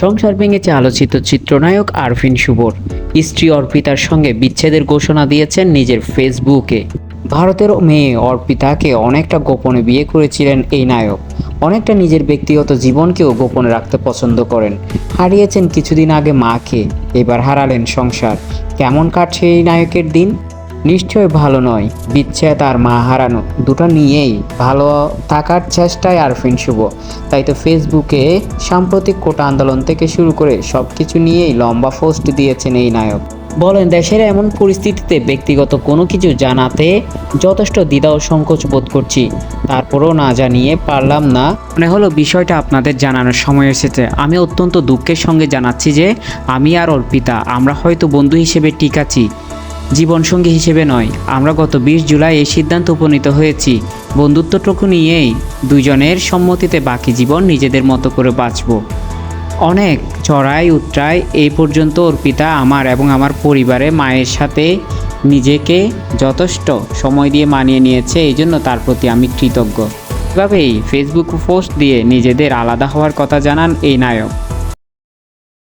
সংসার ভেঙেছে আলোচিত চিত্রনায়ক আরফিন শুভর। স্ত্রী অর্পিতার সঙ্গে বিচ্ছেদের ঘোষণা দিয়েছেন নিজের ফেসবুকে। ভারতের মেয়ে অর্পিতাকে অনেকটা গোপনে বিয়ে করেছিলেন এই নায়ক। অনেকটা নিজের ব্যক্তিগত জীবনকেও গোপনে রাখতে পছন্দ করেন। হারিয়েছেন কিছুদিন আগে মাকে, এবার হারালেন সংসার। কেমন কাটছে এই নায়কের দিন? নিশ্চয় ভালো নয়। বিচ্ছেদ আর মা হারানো দুটো নিয়েই ভালো থাকার চেষ্টায় আরফিন শুভ। তাই তো ফেসবুকে সাম্প্রতিক কোটা আন্দোলন থেকে শুরু করে সব কিছু নিয়েই লম্বা পোস্ট দিয়েছেন এই নায়ক। বলেন, দেশের এমন পরিস্থিতিতে ব্যক্তিগত কোনো কিছু জানাতে যথেষ্ট দ্বিধা ও সংকোচ বোধ করছি। তারপরও না জানিয়ে পারলাম না, মনে হলো বিষয়টা আপনাদের জানানোর সময় এসেছে। আমি অত্যন্ত দুঃখের সঙ্গে জানাচ্ছি যে আমি আর অর্পিতা আমরা হয়তো বন্ধু হিসেবে ঠিক আছি, জীবনসঙ্গী হিসেবে নয়। আমরা গত 20 জুলাই এই সিদ্ধান্ত উপনীত হয়েছি, বন্ধুত্বটুকু নিয়েই দুজনের সম্মতিতে বাকি জীবন নিজেদের মতো করে বাঁচব। অনেক চড়াই উতরাই এই পর্যন্ত অর্পিতা আমার এবং আমার পরিবারে মায়ের সাথে নিজেকে যথেষ্ট সময় দিয়ে মানিয়ে নিয়েছে, এই জন্য তার প্রতি আমি কৃতজ্ঞ। এভাবেই ফেসবুক পোস্ট দিয়ে নিজেদের আলাদা হওয়ার কথা জানান এই নায়ক।